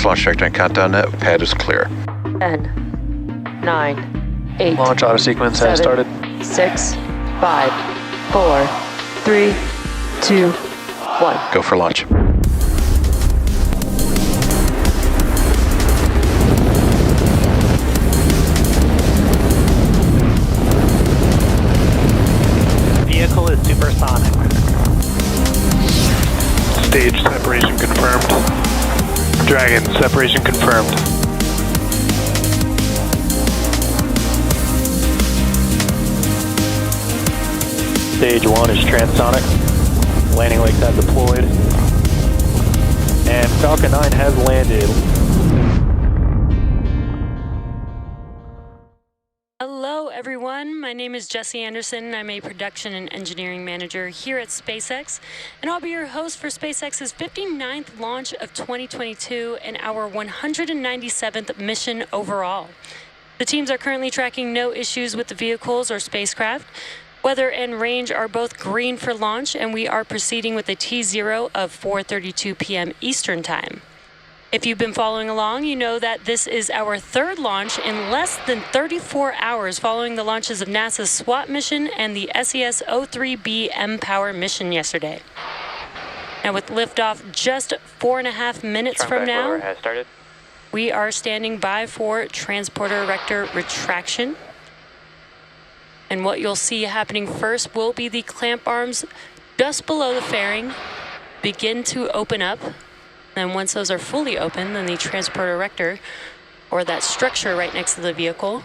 launch trajectory and countdown net. Pad is clear. 10, 9, 8. Launch auto sequence has started. 6, 5, 4, 3, 2, 1. Go for launch. Vehicle is supersonic. Stage separation confirmed. Dragon, separation confirmed. Stage 1 is transonic. Landing legs have deployed. And Falcon 9 has landed. Hello everyone, my name is Jessie Anderson and I'm a production and engineering manager here at SpaceX, and I'll be your host for SpaceX's 59th launch of 2022 and our 197th mission overall. The teams are currently tracking no issues with the vehicles or spacecraft. Weather and range are both green for launch, and we are proceeding with a T0 of 4:32 p.m. Eastern Time. If you've been following along, you know that this is our third launch in less than 34 hours following the launches of NASA's SWAT mission and the SES-03B M-Power mission yesterday. Now with liftoff just 4.5 minutes from now, we are standing by for transporter erector retraction. And what you'll see happening first will be the clamp arms just below the fairing begin to open up. And once those are fully open, then the transporter erector, or that structure right next to the vehicle,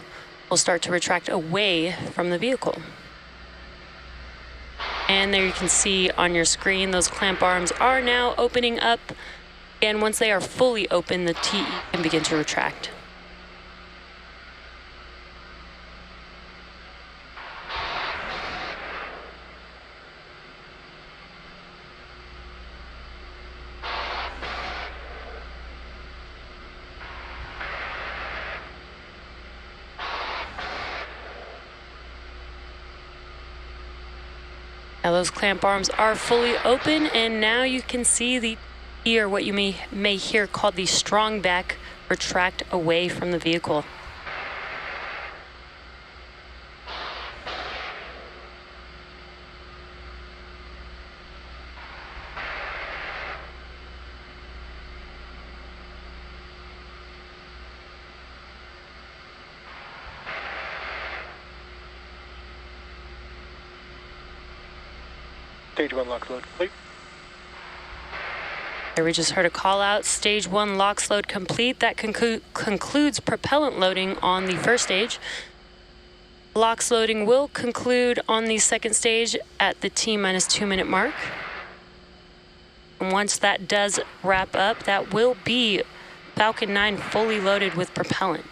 will start to retract away from the vehicle. And there you can see on your screen, those clamp arms are now opening up. And once they are fully open, the TE can begin to retract. Now those clamp arms are fully open, and now you can see what you may hear called the strong back retract away from the vehicle. Stage 1 LOX load complete. There we just heard a call out. Stage 1 LOX load complete. That concludes propellant loading on the first stage. LOX loading will conclude on the second stage at the T-2 minute mark. And once that does wrap up, that will be Falcon 9 fully loaded with propellant.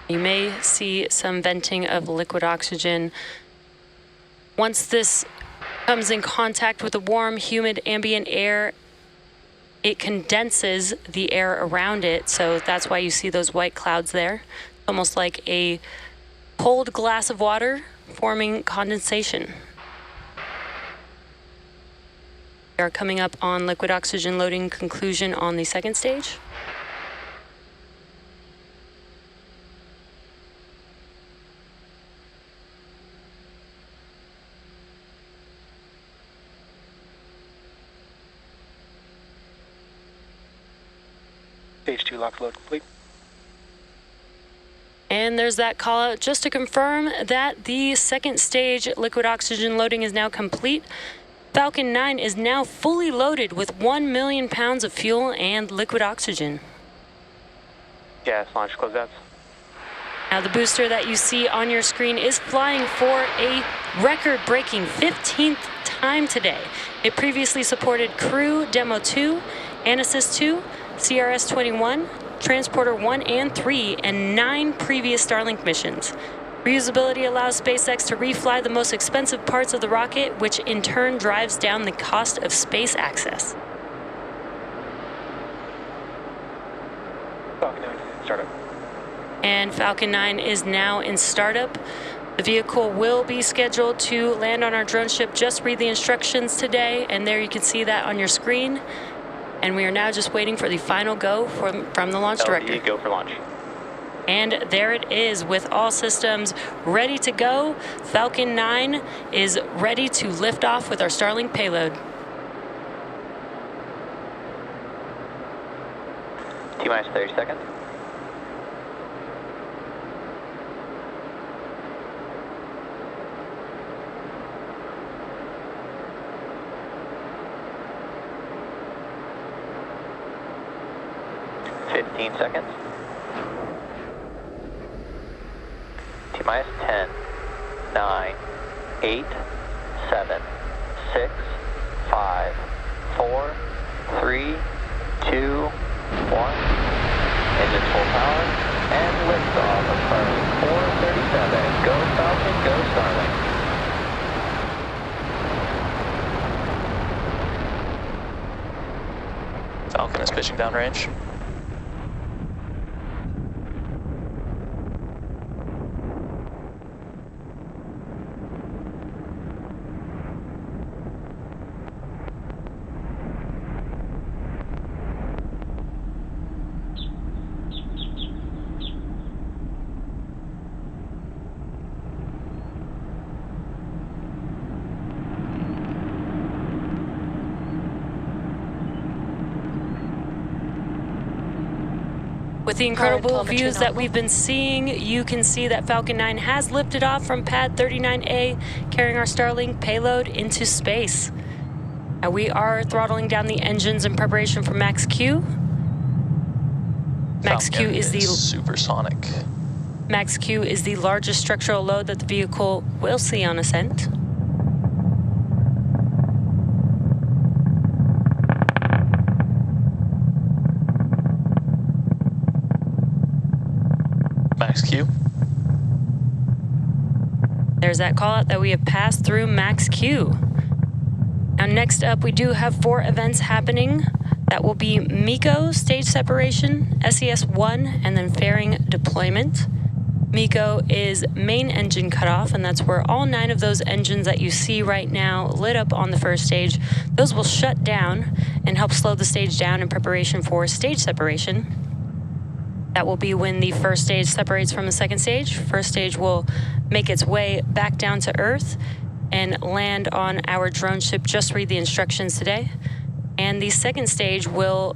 You may see some venting of liquid oxygen. Once this comes in contact with the warm, humid ambient air, it condenses the air around it. So that's why you see those white clouds there. Almost like a cold glass of water forming condensation. We are coming up on liquid oxygen loading conclusion on the second stage. Stage 2 LOX load complete. And there's that call out just to confirm that the second stage liquid oxygen loading is now complete. Falcon 9 is now fully loaded with 1 million pounds of fuel and liquid oxygen. Gas launch closeouts. Now the booster that you see on your screen is flying for a record-breaking 15th time today. It previously supported Crew Demo 2, ANASIS-II, CRS-21, Transporter 1 and 3, and 9 previous Starlink missions. Reusability allows SpaceX to refly the most expensive parts of the rocket, which in turn drives down the cost of space access. Falcon 9, start up. And Falcon 9 is now in startup. The vehicle will be scheduled to land on our drone ship. Just read the instructions today, and there you can see that on your screen. And we are now just waiting for the final go from the launch director. Go for launch. And there it is, with all systems ready to go. Falcon 9 is ready to lift off with our Starlink payload. T-minus 30 seconds. Seconds. T-minus 10, 9, 8, 7, 6, 5, 4, 3, 2, 1. Engines full power and liftoff of Starlink 437. Go Falcon, go Starlink. Falcon is pitching downrange. With the incredible views that we've been seeing, you can see that Falcon 9 has lifted off from pad 39A, carrying our Starlink payload into space. Now we are throttling down the engines in preparation for Max Q. Max Q is the supersonic. Max Q is the largest structural load that the vehicle will see on ascent. Max Q. There's that call out that we have passed through Max Q. Now next up, we do have 4 events happening. That will be MECO, stage separation, SES-I, and then fairing deployment. MECO is main engine cutoff, and that's where all 9 of those engines that you see right now lit up on the first stage, those will shut down and help slow the stage down in preparation for stage separation. That will be when the first stage separates from the second stage. First stage will make its way back down to Earth and land on our drone ship. Just read the instructions today. And the second stage will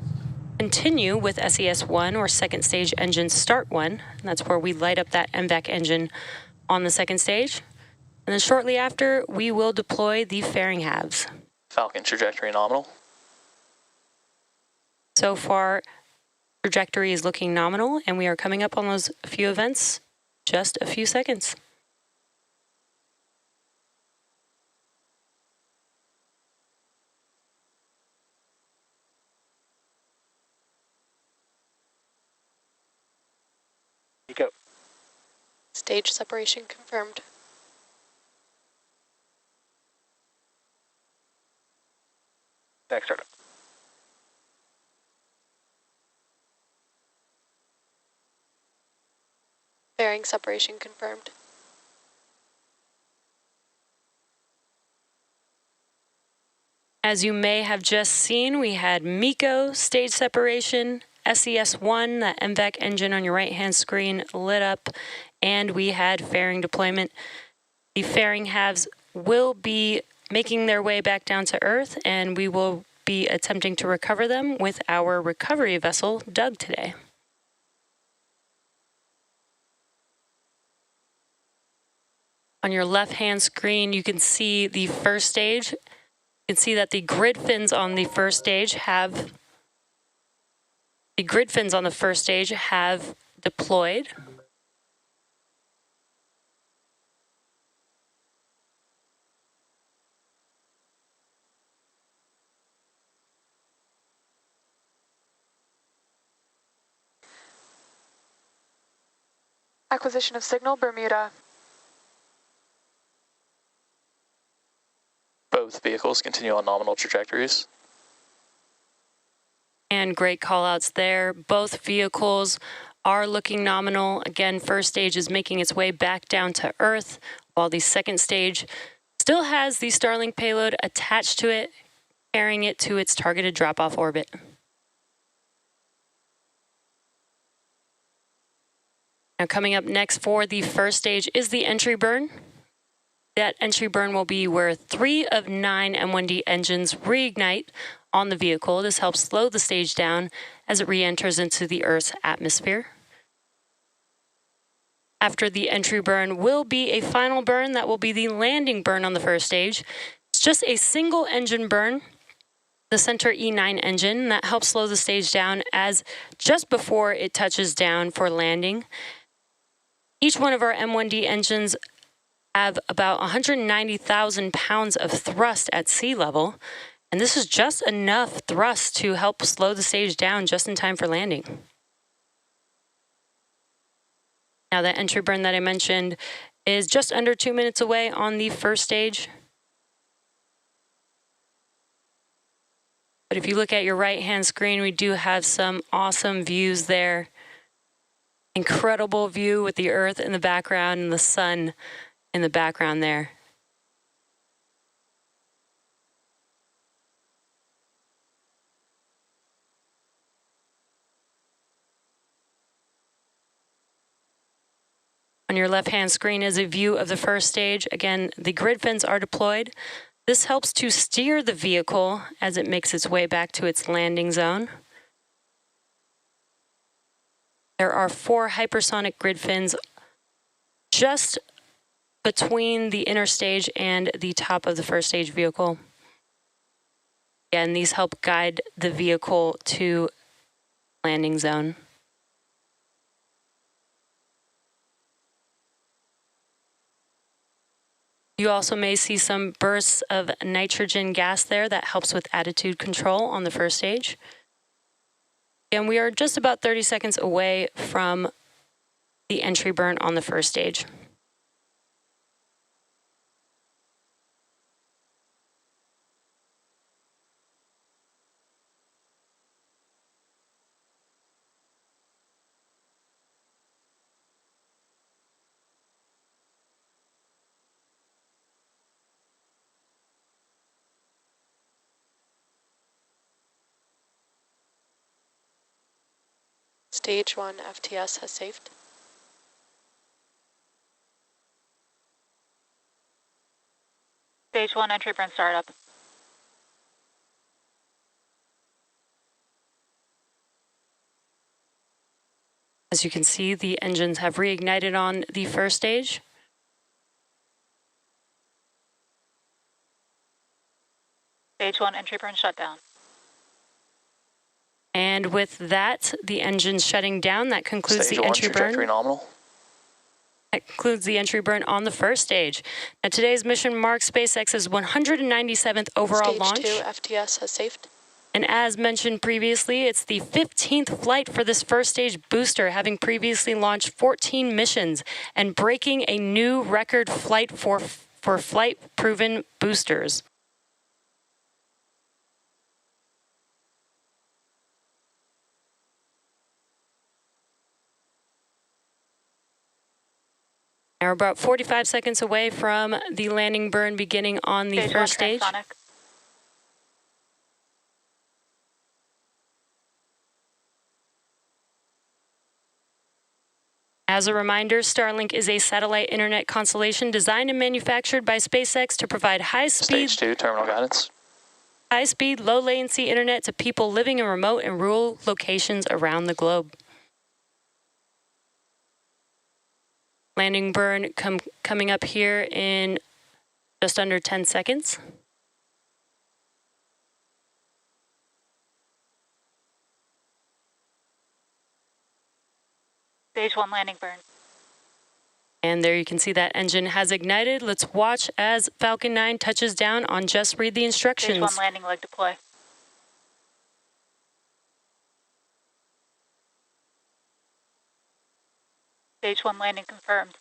continue with SES-I, or second stage engine start 1. And that's where we light up that MVAC engine on the second stage. And then shortly after, we will deploy the fairing halves. Falcon trajectory nominal. So far, trajectory is looking nominal, and we are coming up on those few events, just a few seconds. You go. Stage separation confirmed. Back startup. Fairing separation confirmed. As you may have just seen, we had MECO, stage separation, SES-I, that MVAC engine on your right-hand screen lit up, and we had fairing deployment. The fairing halves will be making their way back down to Earth, and we will be attempting to recover them with our recovery vessel, Doug, today. On your left-hand screen, you can see the first stage. You can see that the grid fins on the first stage have deployed. Acquisition of signal, Bermuda. Both vehicles continue on nominal trajectories. And great call outs there. Both vehicles are looking nominal. Again, first stage is making its way back down to Earth, while the second stage still has the Starlink payload attached to it, carrying it to its targeted drop-off orbit. Now, coming up next for the first stage is the entry burn. That entry burn will be where 3 of 9 M1D engines reignite on the vehicle. This helps slow the stage down as it re-enters into the Earth's atmosphere. After the entry burn will be a final burn. That will be the landing burn on the first stage. It's just a single engine burn, the center E9 engine, that helps slow the stage down as just before it touches down for landing. Each one of our M1D engines have about 190,000 pounds of thrust at sea level, and this is just enough thrust to help slow the stage down just in time for landing. Now, that entry burn that I mentioned is just under 2 minutes away on the first stage. But if you look at your right-hand screen, we do have some awesome views there. Incredible view with the Earth in the background and the sun in the background there. On your left-hand screen is a view of the first stage. Again, the grid fins are deployed. This helps to steer the vehicle as it makes its way back to its landing zone. There are 4 hypersonic grid fins just between the inner stage and the top of the first stage vehicle. Again, these help guide the vehicle to landing zone. You also may see some bursts of nitrogen gas there that helps with attitude control on the first stage. And we are just about 30 seconds away from the entry burn on the first stage. Stage 1 FTS has saved. Stage 1 entry burn startup. As you can see, the engines have reignited on the first stage. Stage 1 entry burn shutdown. And with that, the engine's shutting down. That concludes Stage the 1 entry trajectory burn. nominal. That concludes the entry burn on the first stage. Now, today's mission marks SpaceX's 197th overall launch. Stage 2 FTS has saved. And as mentioned previously, it's the 15th flight for this first stage booster, having previously launched 14 missions and breaking a new record flight for flight-proven boosters. Now we're about 45 seconds away from the landing burn beginning on the first stage. Transonic. As a reminder, Starlink is a satellite internet constellation designed and manufactured by SpaceX to provide Stage 2 terminal guidance. high-speed, low-latency internet to people living in remote and rural locations around the globe. Landing burn coming up here in just under 10 seconds. Stage 1 landing burn. And there you can see that engine has ignited. Let's watch as Falcon 9 touches down on Just Read the Instructions. Stage 1 landing leg deploy. Stage 1 landing confirmed.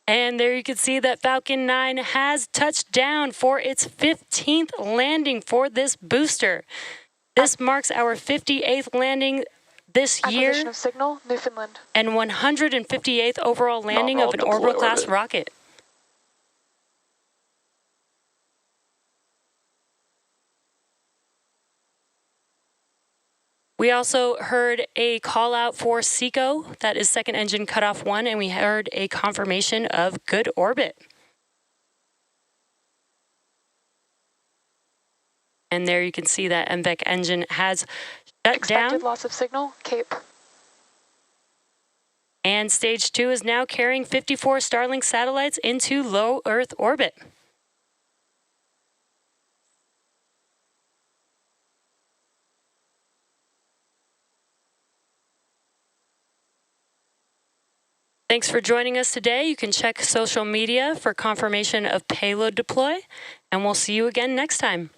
And there you can see that Falcon 9 has touched down for its 15th landing for this booster. This marks our 58th landing this year. Acquisition of signal, Newfoundland. And 158th overall landing of an orbital-class rocket. We also heard a call out for SECO, that is second engine cutoff 1, and we heard a confirmation of good orbit. And there you can see that MVEC engine has shut Expected down. loss of signal, Cape. And stage 2 is now carrying 54 Starlink satellites into low Earth orbit. Thanks for joining us today. You can check social media for confirmation of payload deploy, and we'll see you again next time.